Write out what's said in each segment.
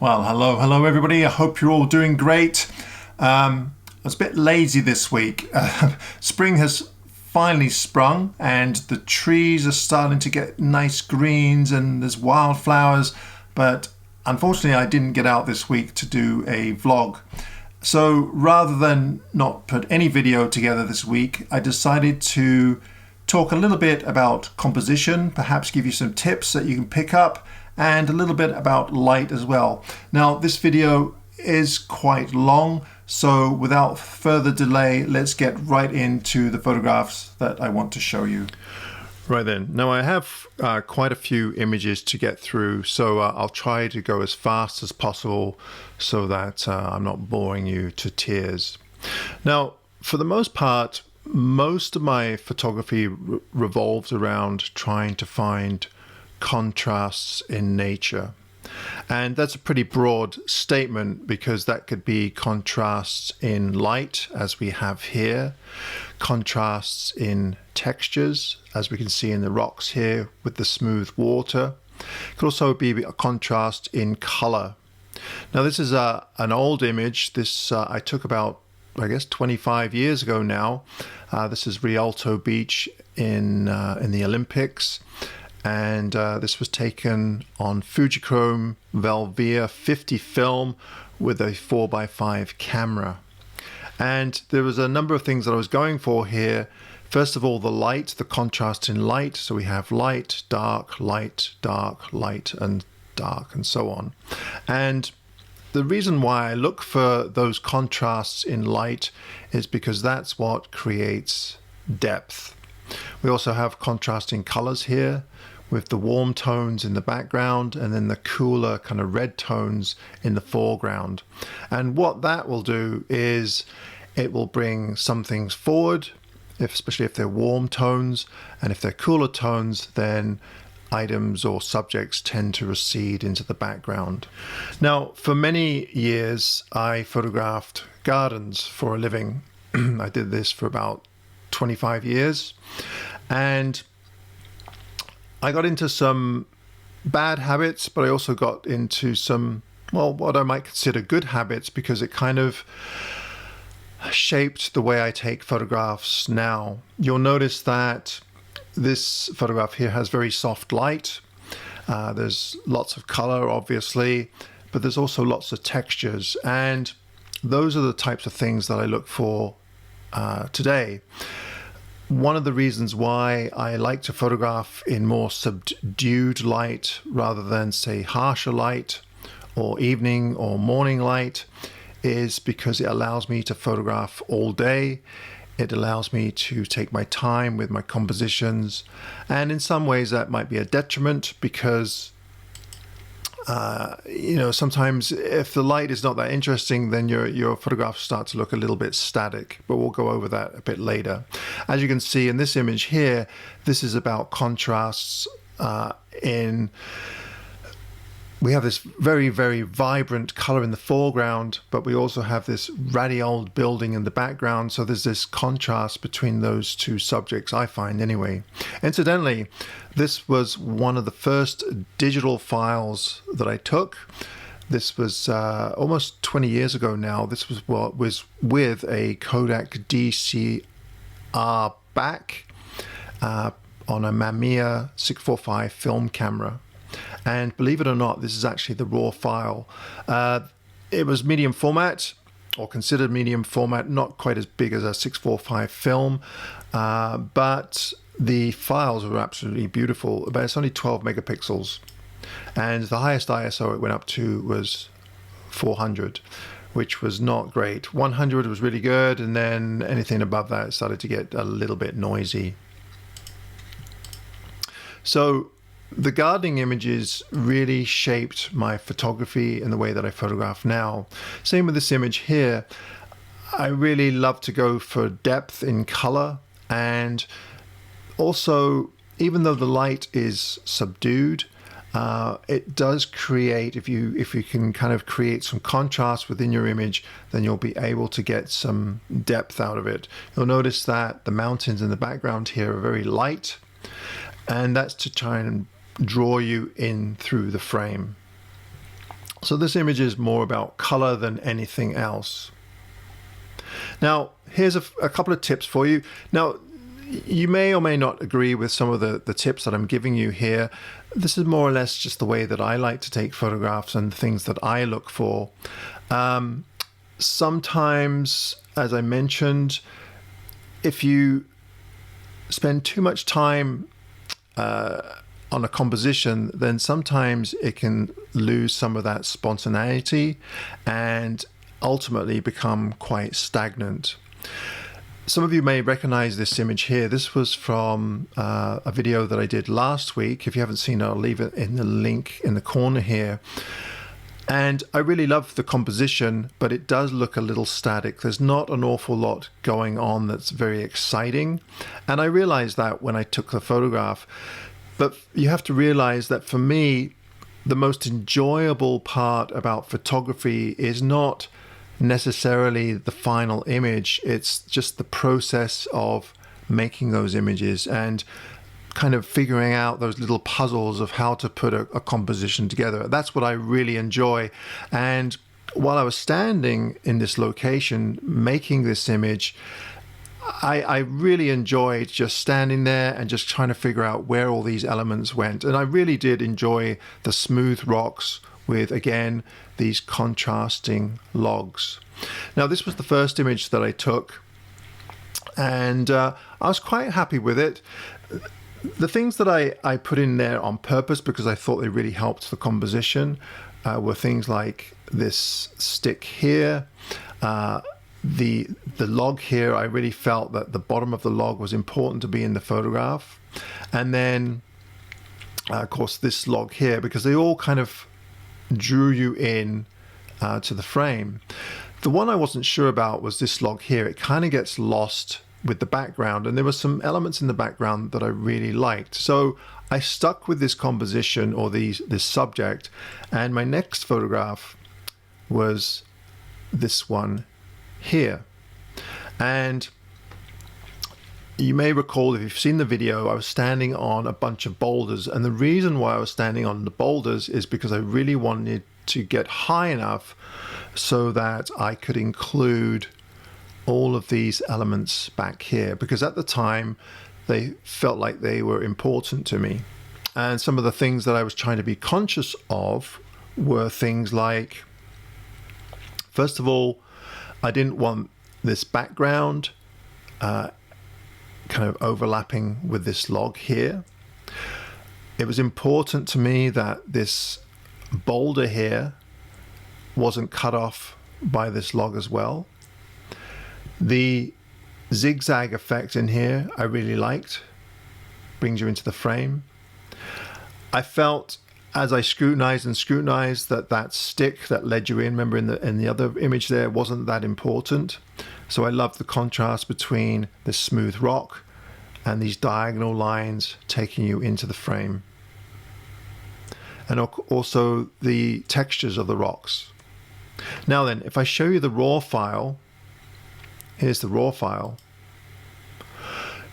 Well, hello everybody. I hope you're all doing great. I was a bit lazy this week. Spring has finally sprung and the trees are starting to get nice greens and there's wildflowers, but unfortunately I didn't get out this week to do a vlog. So rather than not put any video together this week, I decided to talk a little bit about composition, perhaps give you some tips that you can pick up, and a little bit about light as well. Now, this video is quite long, so without further delay, let's get right into the photographs that I want to show you. Right then. Now I have quite a few images to get through, so I'll try to go as fast as possible so that I'm not boring you to tears. Now, for the most part, most of my photography revolves around trying to find contrasts in nature. And that's a pretty broad statement because that could be contrasts in light, as we have here, contrasts in textures, as we can see in the rocks here with the smooth water. It could also be a contrast in color. Now this is an old image. This I took about, I guess, 25 years ago now. This is Rialto Beach in the Olympics. And this was taken on Fujichrome Velvia 50 film with a 4x5 camera. And there was a number of things that I was going for here. First of all, the light, the contrast in light. So we have light, dark, light, and dark, and so on. And the reason why I look for those contrasts in light is because that's what creates depth. We also have contrasting colors here with the warm tones in the background and then the cooler kind of red tones in the foreground. And what that will do is it will bring some things forward, especially if they're warm tones, and if they're cooler tones, then items or subjects tend to recede into the background. Now, for many years, I photographed gardens for a living. I did this for about 25 years, and I got into some bad habits, but I also got into some, well, what I might consider good habits, because it kind of shaped the way I take photographs now. You'll notice that this photograph here has very soft light. There's lots of color, obviously, but there's also lots of textures. And those are the types of things that I look for today. One of the reasons why I like to photograph in more subdued light rather than, say, harsher light or evening or morning light is because it allows me to photograph all day. It allows me to take my time with my compositions. And in some ways that might be a detriment because sometimes if the light is not that interesting, then your photographs start to look a little bit static, but we'll go over that a bit later. As you can see in this image here, this is about contrasts we have this very, very vibrant color in the foreground, but we also have this ratty old building in the background. So there's this contrast between those two subjects, I find anyway. Incidentally, this was one of the first digital files that I took. This was almost 20 years ago now. This was what was with a Kodak DCR back on a Mamiya 645 film camera. And believe it or not, this is actually the raw file. It was medium format, or considered medium format, not quite as big as a 645 film, but the files were absolutely beautiful. But it's only 12 megapixels. And the highest ISO it went up to was 400, which was not great. 100 was really good, and then anything above that started to get a little bit noisy. So the gardening images really shaped my photography in the way that I photograph now. Same with this image here. I really love to go for depth in color, and also, even though the light is subdued, it does create, if you can kind of create some contrast within your image, then you'll be able to get some depth out of it. You'll notice that the mountains in the background here are very light, and that's to try and draw you in through the frame. So this image is more about color than anything else. Now, here's a couple of tips for you. Now, you may or may not agree with some of the tips that I'm giving you here. This is more or less just the way that I like to take photographs and things that I look for. Sometimes, as I mentioned, if you spend too much time on a composition, then sometimes it can lose some of that spontaneity and ultimately become quite stagnant. Some of you may recognize this image here. This was from a video that I did last week. If you haven't seen it, I'll leave it in the link in the corner here. And I really love the composition, but it does look a little static. There's not an awful lot going on that's very exciting. And I realized that when I took the photograph. But you have to realize that for me, the most enjoyable part about photography is not necessarily the final image. It's just the process of making those images and kind of figuring out those little puzzles of how to put a composition together. That's what I really enjoy. And while I was standing in this location making this image, I really enjoyed just standing there and just trying to figure out where all these elements went. And I really did enjoy the smooth rocks with, again, these contrasting logs. Now, this was the first image that I took, and I was quite happy with it. The things that I put in there on purpose because I thought they really helped the composition were things like this stick here, the log here. I really felt that the bottom of the log was important to be in the photograph. And then, of course, this log here, because they all kind of drew you in to the frame. The one I wasn't sure about was this log here. It kind of gets lost with the background, and there were some elements in the background that I really liked. So I stuck with this composition or this subject, and my next photograph was this one here. And you may recall, if you've seen the video, I was standing on a bunch of boulders, and the reason why I was standing on the boulders is because I really wanted to get high enough so that I could include all of these elements back here, because at the time they felt like they were important to me. And some of the things that I was trying to be conscious of were things like, first of all, I didn't want this background kind of overlapping with this log here. It was important to me that this boulder here wasn't cut off by this log as well. The zigzag effect in here I really liked, brings you into the frame. I felt as I scrutinized that stick that led you in, remember in the other image there, wasn't that important. So I loved the contrast between this smooth rock and these diagonal lines taking you into the frame. And also the textures of the rocks. Now then, if I show you the raw file, here's the raw file,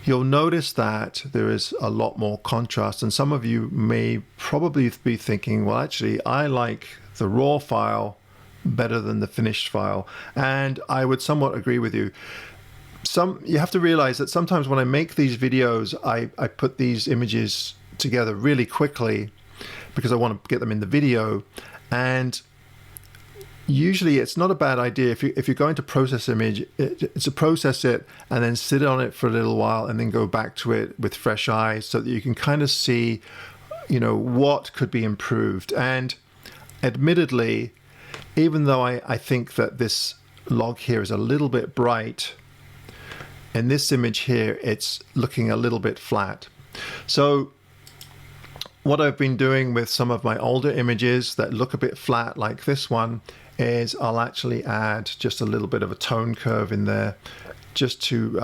you'll notice that there is a lot more contrast. And some of you may probably be thinking, well, actually, I like the raw file better than the finished file. And I would somewhat agree with you. You have to realize that sometimes when I make these videos, I put these images together really quickly because I want to get them in the video. And usually it's not a bad idea if you're going to process image, it's to process it and then sit on it for a little while and then go back to it with fresh eyes so that you can kind of see, what could be improved. And admittedly, even though I think that this log here is a little bit bright, in this image here, it's looking a little bit flat. So what I've been doing with some of my older images that look a bit flat like this one is I'll actually add just a little bit of a tone curve in there just to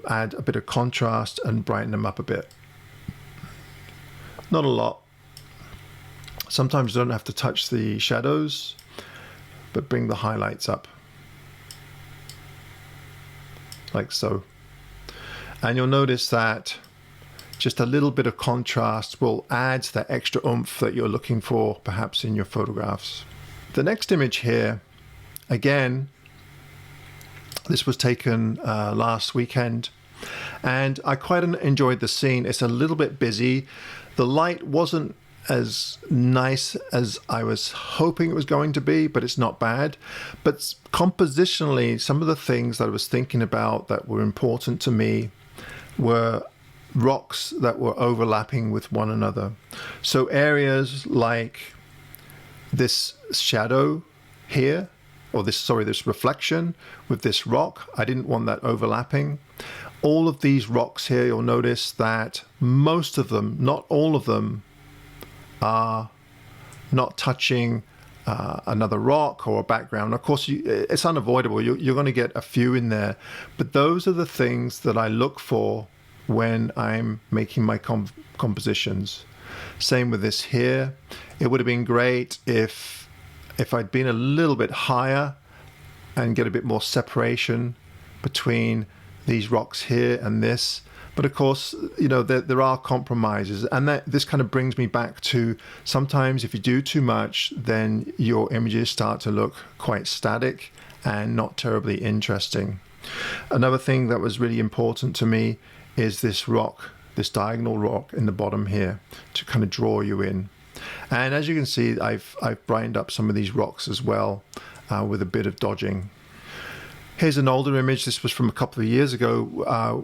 add a bit of contrast and brighten them up a bit. Not a lot. Sometimes you don't have to touch the shadows, but bring the highlights up like so. And you'll notice that just a little bit of contrast will add that extra oomph that you're looking for perhaps in your photographs. The next image here, again, this was taken last weekend, and I quite enjoyed the scene. It's a little bit busy. The light wasn't as nice as I was hoping it was going to be, but it's not bad. But compositionally, some of the things that I was thinking about that were important to me were rocks that were overlapping with one another. So areas like this shadow here, or this reflection with this rock, I didn't want that overlapping. All of these rocks here, you'll notice that most of them, not all of them, are not touching another rock or a background. Of course, it's unavoidable. You're going to get a few in there, but those are the things that I look for when I'm making my compositions. Same with this here. It would have been great if I'd been a little bit higher and get a bit more separation between these rocks here and this. But of course, there are compromises, and this kind of brings me back to sometimes if you do too much, then your images start to look quite static and not terribly interesting. Another thing that was really important to me is this rock, this diagonal rock in the bottom here, to kind of draw you in. And as you can see, I've brightened up some of these rocks as well with a bit of dodging. Here's an older image. This was from a couple of years ago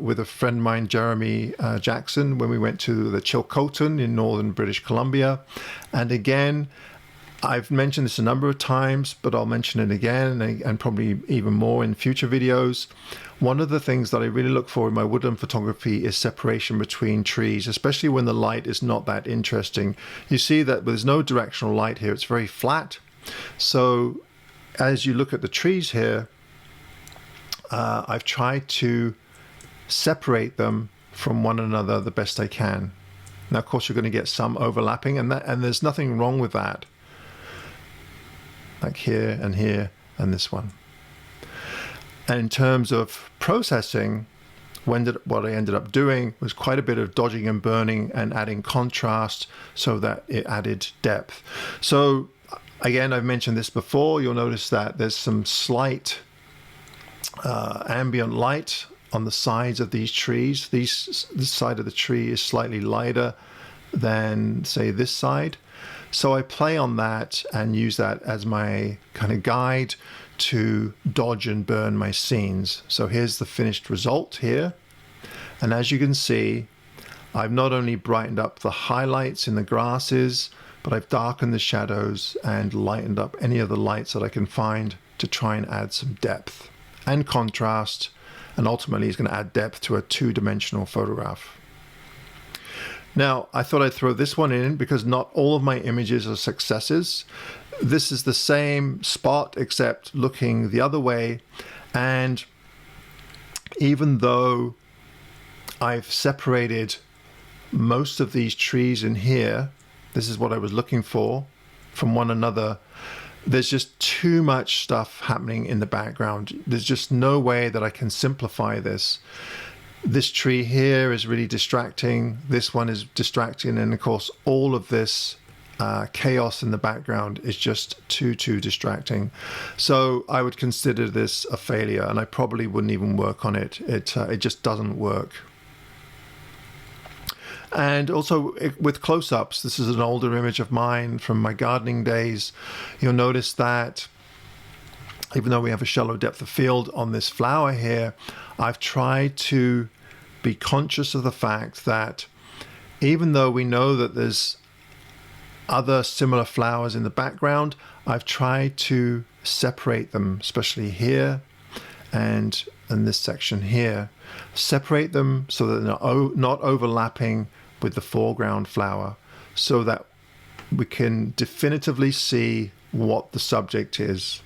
with a friend of mine, Jeremy Jackson, when we went to the Chilcotin in northern British Columbia. And again, I've mentioned this a number of times, but I'll mention it again and probably even more in future videos. One of the things that I really look for in my woodland photography is separation between trees, especially when the light is not that interesting. You see that there's no directional light here. It's very flat. So as you look at the trees here, I've tried to separate them from one another the best I can. Now, of course, you're going to get some overlapping, and there's nothing wrong with that. Like here and this one. And in terms of processing, what I ended up doing was quite a bit of dodging and burning and adding contrast so that it added depth. So again, I've mentioned this before. You'll notice that there's some slight ambient light on the sides of these trees. This side of the tree is slightly lighter than, say, this side. So I play on that and use that as my kind of guide to dodge and burn my scenes. So here's the finished result here. And as you can see, I've not only brightened up the highlights in the grasses, but I've darkened the shadows and lightened up any of the lights that I can find to try and add some depth and contrast, and ultimately it's going to add depth to a two-dimensional photograph. Now, I thought I'd throw this one in because not all of my images are successes. This is the same spot except looking the other way, and even though I've separated most of these trees in here, this is what I was looking for, from one another, there's just too much stuff happening in the background. There's just no way that I can simplify this. This tree here is really distracting. This one is distracting. And of course, all of this chaos in the background is just too distracting. So I would consider this a failure, and I probably wouldn't even work on it. It just doesn't work. And also with close-ups, this is an older image of mine from my gardening days. You'll notice that even though we have a shallow depth of field on this flower here, I've tried to be conscious of the fact that even though we know that there's other similar flowers in the background, I've tried to separate them, especially here and in this section here. Separate them so that they're not overlapping with the foreground flower, so that we can definitively see what the subject is.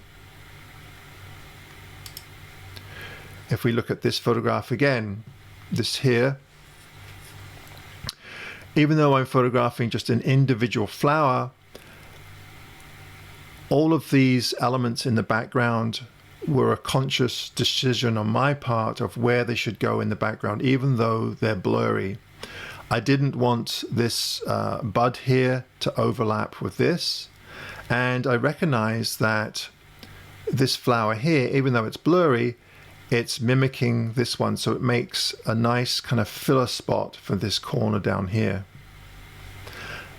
If we look at this photograph again, this here, even though I'm photographing just an individual flower, all of these elements in the background were a conscious decision on my part of where they should go in the background, even though they're blurry. I didn't want this bud here to overlap with this, And I recognize that this flower here, even though it's blurry, it's mimicking this one. So it makes a nice kind of filler spot for this corner down here.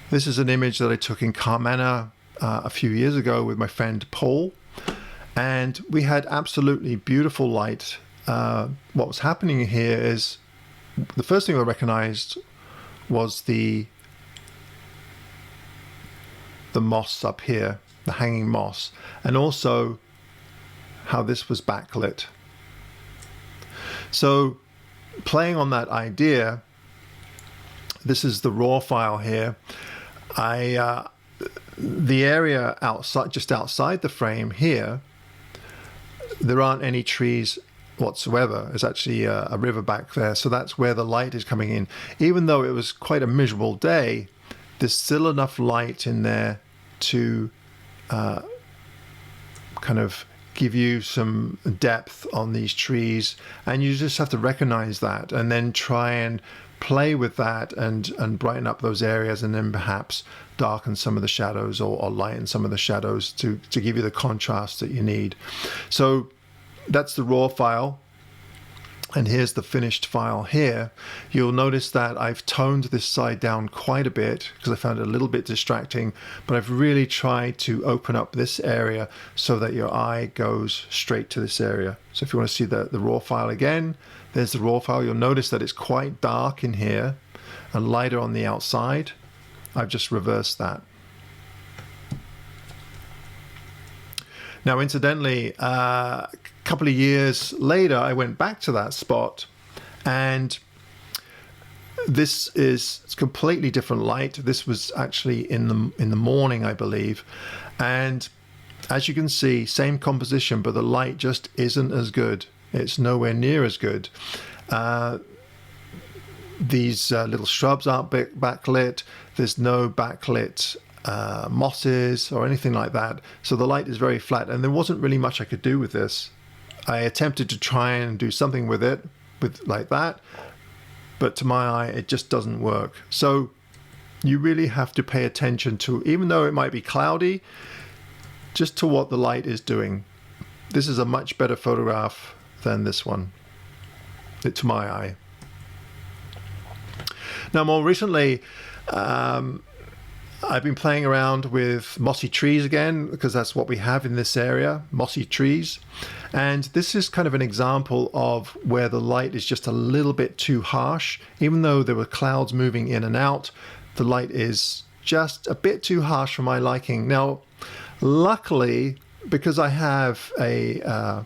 This is an image that I took in Carmena a few years ago with my friend Paul. And we had absolutely beautiful light. What was happening here is, the first thing I recognized was the moss up here, the hanging moss, and also how this was backlit. So playing on that idea, this is the raw file here. The area outside, just outside the frame here, there aren't any trees whatsoever. There's actually a river back there, so that's where the light is coming in. Even though it was quite a miserable day, there's still enough light in there to kind of give you some depth on these trees, and you just have to recognize that and then try and play with that and brighten up those areas, and then perhaps darken some of the shadows or lighten some of the shadows to give you the contrast that you need. So that's the raw file, and here's the finished file here. You'll notice that I've toned this side down quite a bit because I found it a little bit distracting, but I've really tried to open up this area so that your eye goes straight to this area. So if you want to see the raw file again, there's the raw file. You'll notice that it's quite dark in here and lighter on the outside. I've just reversed that. Now, incidentally, a couple of years later, I went back to that spot, and this is completely different light. This was actually in the morning, I believe, and as you can see, same composition, but the light just isn't as good. It's nowhere near as good. These little shrubs aren't backlit. There's no backlit mosses or anything like that. So the light is very flat, and there wasn't really much I could do with this. I attempted to try and do something with it, like that, but to my eye, it just doesn't work. So you really have to pay attention to, even though it might be cloudy, just to what the light is doing. This is a much better photograph than this one, to my eye. Now, more recently, I've been playing around with mossy trees again, because that's what we have in this area, mossy trees. And this is kind of an example of where the light is just a little bit too harsh. Even though there were clouds moving in and out, the light is just a bit too harsh for my liking. Now, luckily, because I have a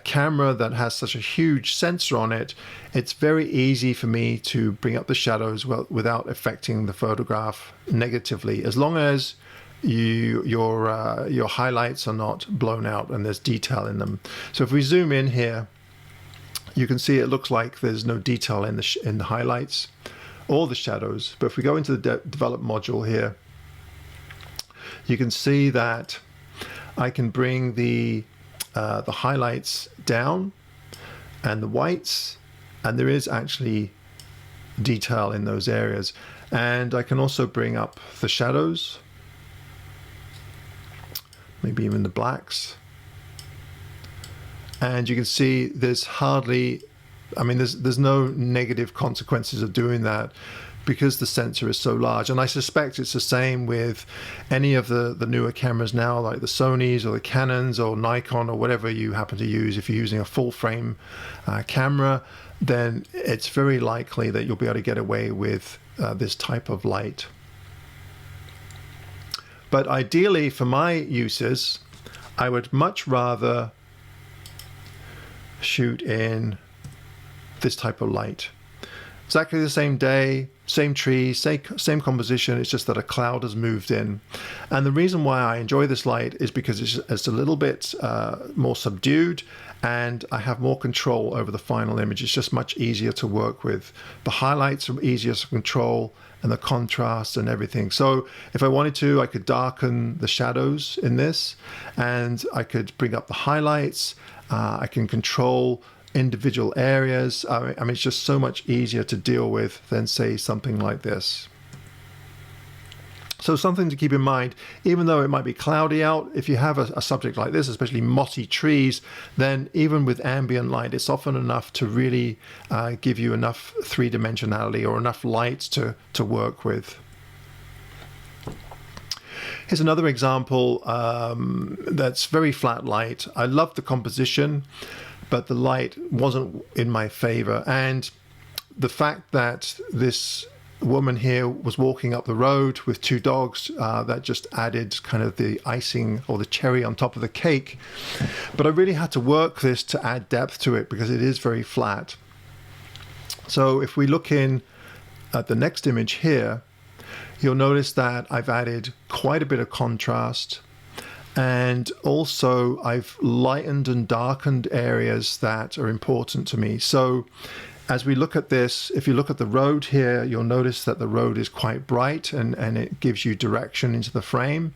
camera that has such a huge sensor on it, it's very easy for me to bring up the shadows without affecting the photograph negatively, as long as your highlights are not blown out and there's detail in them. So if we zoom in here, you can see it looks like there's no detail in the highlights or the shadows. But if we go into the develop module here, you can see that I can bring the highlights down and the whites, and there is actually detail in those areas. And I can also bring up the shadows, maybe even the blacks, and you can see there's hardly, I mean, there's no negative consequences of doing that, because the sensor is so large. And I suspect it's the same with any of the newer cameras now, like the Sonys or the Canons or Nikon or whatever you happen to use. If you're using a full frame camera, then it's very likely that you'll be able to get away with this type of light. But ideally, for my uses, I would much rather shoot in this type of light. Exactly the same day, same tree, same composition, it's just that a cloud has moved in. And the reason why I enjoy this light is because it's a little bit more subdued, and I have more control over the final image. It's just much easier to work with. The highlights are easier to control, and the contrast and everything. So if I wanted to, I could darken the shadows in this, and I could bring up the highlights. I can control individual areas. I mean, it's just so much easier to deal with than, say, something like this. So something to keep in mind, even though it might be cloudy out, if you have a subject like this, especially mossy trees, then even with ambient light, it's often enough to really give you enough three-dimensionality or enough light to work with. Here's another example that's very flat light. I love the composition, but the light wasn't in my favor. And the fact that this woman here was walking up the road with two dogs, that just added kind of the icing or the cherry on top of the cake. But I really had to work this to add depth to it because it is very flat. So if we look in at the next image here, you'll notice that I've added quite a bit of contrast, and also I've lightened and darkened areas that are important to me. So as we look at this, if you look at the road here, you'll notice that the road is quite bright and it gives you direction into the frame.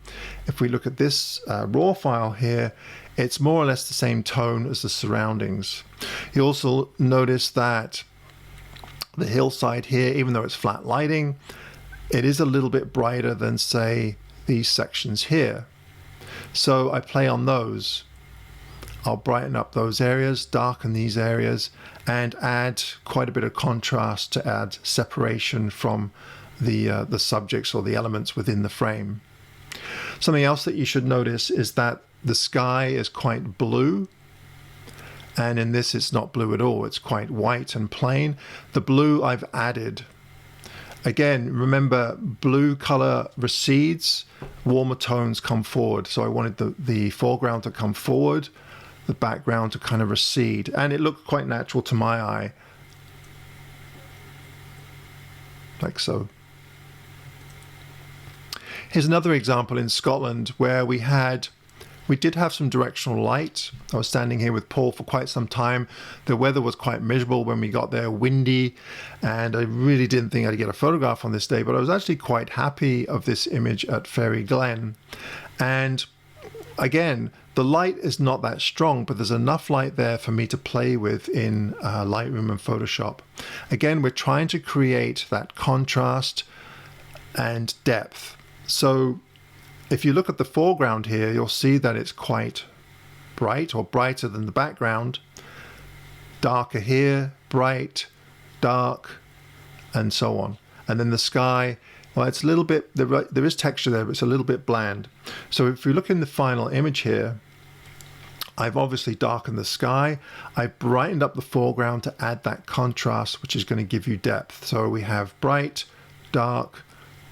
If we look at this raw file here, it's more or less the same tone as the surroundings. You also notice that the hillside here, even though it's flat lighting, it is a little bit brighter than, say, these sections here. So I play on those. I'll brighten up those areas, darken these areas, and add quite a bit of contrast to add separation from the subjects or the elements within the frame. Something else that you should notice is that the sky is quite blue, and in this it's not blue at all. It's quite white and plain. The blue I've added. Again, remember, blue color recedes, warmer tones come forward. So I wanted the foreground to come forward, the background to kind of recede, and it looked quite natural to my eye, like so. Here's another example in Scotland where we did have some directional light. I was standing here with Paul for quite some time. The weather was quite miserable when we got there, windy, and I really didn't think I'd get a photograph on this day, but I was actually quite happy of this image at Fairy Glen. And again, the light is not that strong, but there's enough light there for me to play with in Lightroom and Photoshop. Again, we're trying to create that contrast and depth. So if you look at the foreground here, you'll see that it's quite bright or brighter than the background. Darker here, bright, dark, and so on. And then the sky, well, it's a little bit, there is texture there, but it's a little bit bland. So if we look in the final image here, I've obviously darkened the sky. I brightened up the foreground to add that contrast, which is going to give you depth. So we have bright, dark,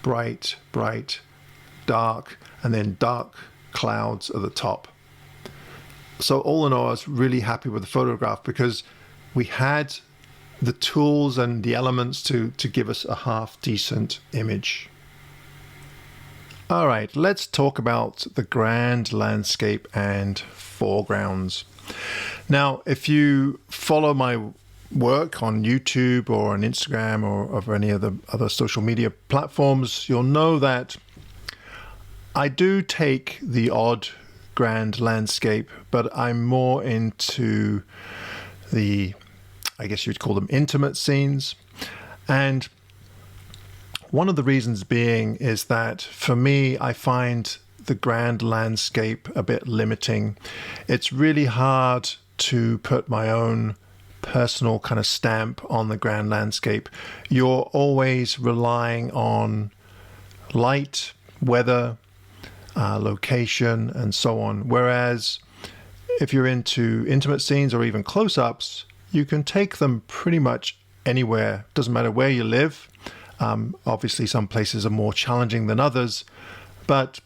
bright, bright, dark, and then dark clouds at the top. So all in all, I was really happy with the photograph because we had the tools and the elements to give us a half decent image. All right, let's talk about the grand landscape and foregrounds. Now, if you follow my work on YouTube or on Instagram or any of the other social media platforms, you'll know that I do take the odd grand landscape, but I'm more into the, I guess you'd call them intimate scenes. And one of the reasons being is that for me, I find the grand landscape a bit limiting. It's really hard to put my own personal kind of stamp on the grand landscape. You're always relying on light, weather, location, and so on. Whereas if you're into intimate scenes or even close-ups, you can take them pretty much anywhere. Doesn't matter where you live. Obviously, some places are more challenging than others, but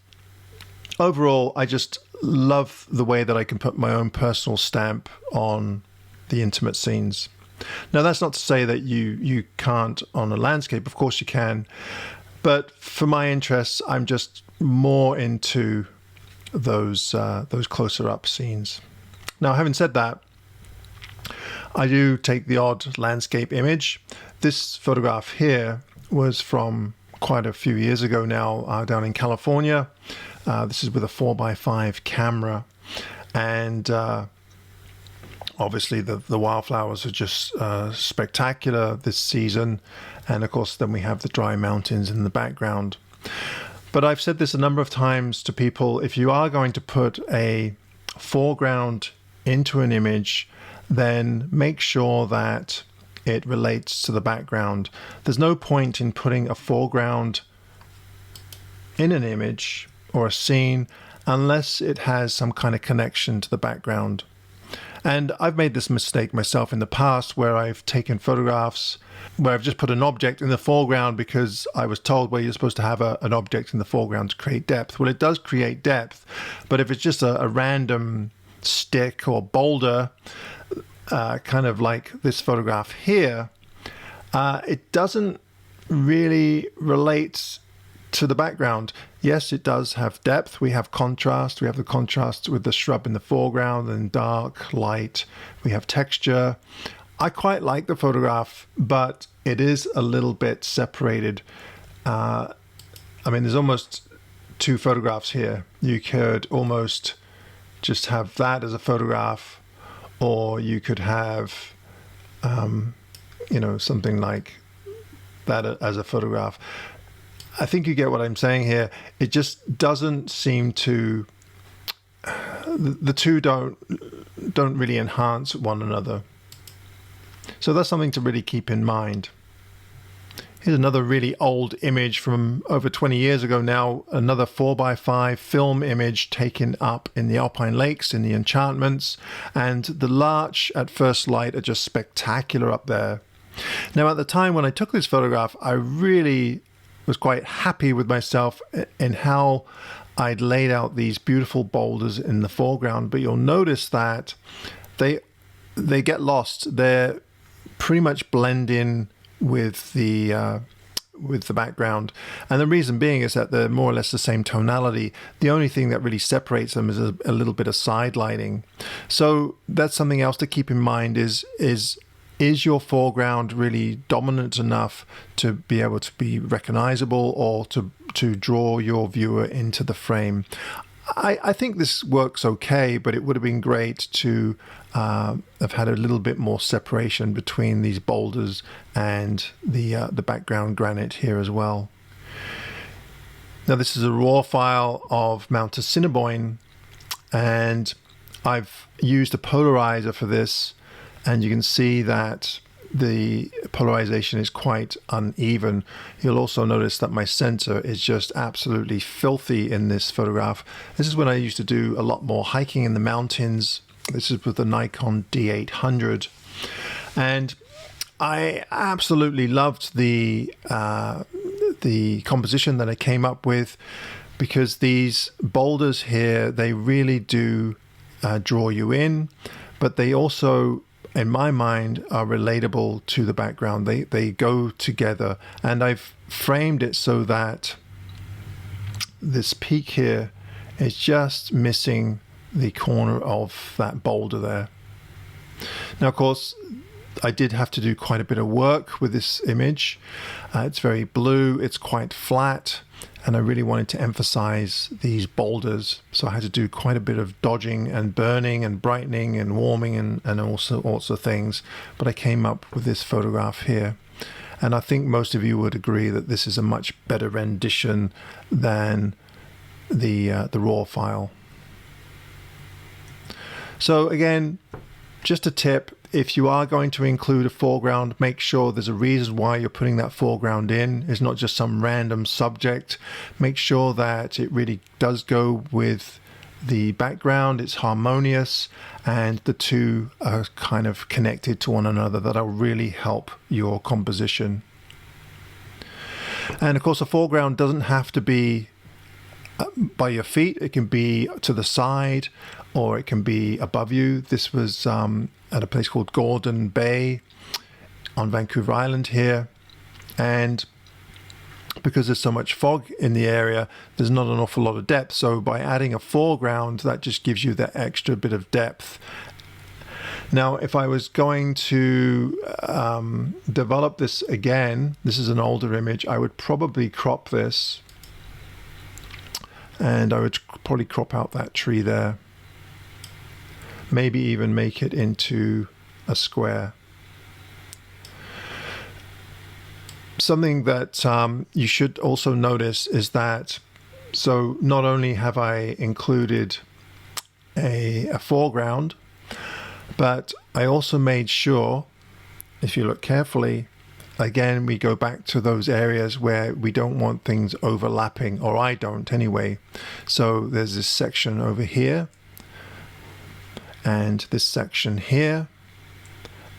overall, I just love the way that I can put my own personal stamp on the intimate scenes. Now, that's not to say that you can't on a landscape. Of course you can. But for my interests, I'm just more into those closer up scenes. Now, having said that, I do take the odd landscape image. This photograph here was from quite a few years ago now, down in California. This is with a 4x5 camera, and obviously the wildflowers are just spectacular this season, and of course then we have the dry mountains in the background. But I've said this a number of times to people, if you are going to put a foreground into an image, then make sure that it relates to the background. There's no point in putting a foreground in an image or a scene unless it has some kind of connection to the background. And I've made this mistake myself in the past where I've taken photographs where I've just put an object in the foreground because I was told, well, you're supposed to have an object in the foreground to create depth. Well, it does create depth, but if it's just a random stick or boulder, kind of like this photograph here, it doesn't really relate to the background. Yes, it does have depth. We have contrast. We have the contrast with the shrub in the foreground and dark, light. We have texture. I quite like the photograph, but it is a little bit separated. I mean, there's almost two photographs here. You could almost just have that as a photograph, or you could have, something like that as a photograph. I think you get what I'm saying here. It just doesn't seem to, the two don't really enhance one another. So that's something to really keep in mind. Here's another really old image from over 20 years ago now, another 4x5 film image taken up in the Alpine Lakes in the Enchantments, and the larch at first light are just spectacular up there. Now at the time when I took this photograph, I really was quite happy with myself in how I'd laid out these beautiful boulders in the foreground, but you'll notice that they get lost. They're pretty much blend in with the background, and the reason being is that they're more or less the same tonality. The only thing that really separates them is a little bit of side lighting. So that's something else to keep in mind is your foreground really dominant enough to be able to be recognizable or to draw your viewer into the frame? I think this works okay, but it would have been great to have had a little bit more separation between these boulders and the background granite here as well. Now this is a raw file of Mount Assiniboine, and I've used a polarizer for this, and you can see that the polarization is quite uneven. You'll also notice that my center is just absolutely filthy in this photograph. This is when I used to do a lot more hiking in the mountains. This is with the Nikon D800. And I absolutely loved the composition that I came up with, because these boulders here, they really do draw you in, but they also, in my mind, are relatable to the background. They go together, and I've framed it so that this peak here is just missing the corner of that boulder there. Now, of course, I did have to do quite a bit of work with this image. It's very blue, it's quite flat, and I really wanted to emphasize these boulders. So I had to do quite a bit of dodging and burning and brightening and warming and also things. But I came up with this photograph here. And I think most of you would agree that this is a much better rendition than the raw file. So again, just a tip. If you are going to include a foreground, make sure there's a reason why you're putting that foreground in. It's not just some random subject. Make sure that it really does go with the background, it's harmonious, and the two are kind of connected to one another. That'll really help your composition. And of course, a foreground doesn't have to be by your feet. It can be to the side, or it can be above you. This was at a place called Gordon Bay on Vancouver Island here, and because there's so much fog in the area, there's not an awful lot of depth. So by adding a foreground, that just gives you that extra bit of depth. Now, if I was going to develop this again, this is an older image, I would probably crop this, and I would probably crop out that tree there. Maybe even make it into a square. Something that you should also notice is that So not only have I included a foreground, but I also made sure, if you look carefully, again, we go back to those areas where we don't want things overlapping, or I don't anyway. So there's this section over here, and this section here,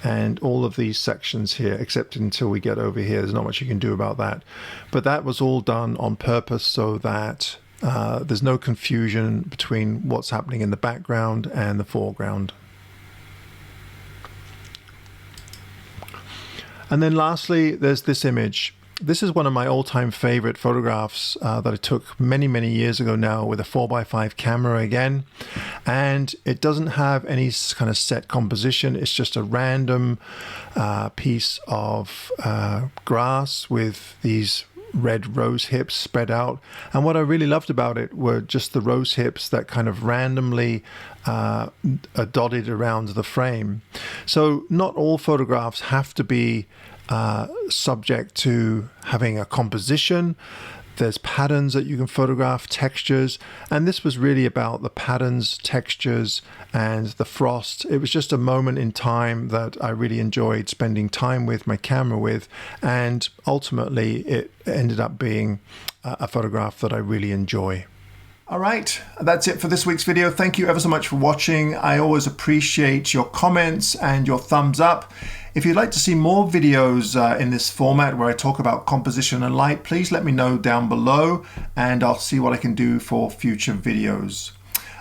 and all of these sections here, except until we get over here. There's not much you can do about that. But that was all done on purpose so that there's no confusion between what's happening in the background and the foreground. And then lastly, there's this image. This is one of my all-time favorite photographs that I took many, many years ago now with a 4x5 camera again. And it doesn't have any kind of set composition. It's just a random piece of grass with these red rose hips spread out. And what I really loved about it were just the rose hips that kind of randomly are dotted around the frame. So not all photographs have to be subject to having a composition. There's patterns that you can photograph, textures, and this was really about the patterns, textures, and the frost. It was just a moment in time that I really enjoyed spending time with my camera with, and ultimately it ended up being a photograph that I really enjoy. All right, that's it for this week's video. Thank you ever so much for watching. I always appreciate your comments and your thumbs up. If you'd like to see more videos in this format where I talk about composition and light, please let me know down below and I'll see what I can do for future videos.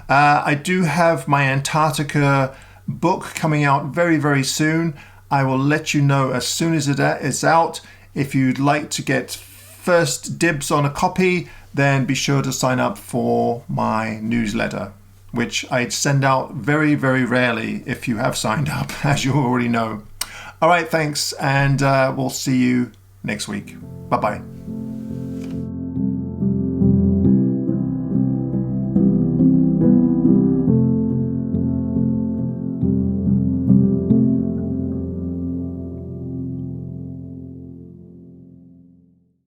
I do have my Antarctica book coming out very, very soon. I will let you know as soon as it is out. If you'd like to get first dibs on a copy, then be sure to sign up for my newsletter, which I send out very, very rarely if you have signed up, as you already know. All right, thanks, and we'll see you next week. Bye-bye.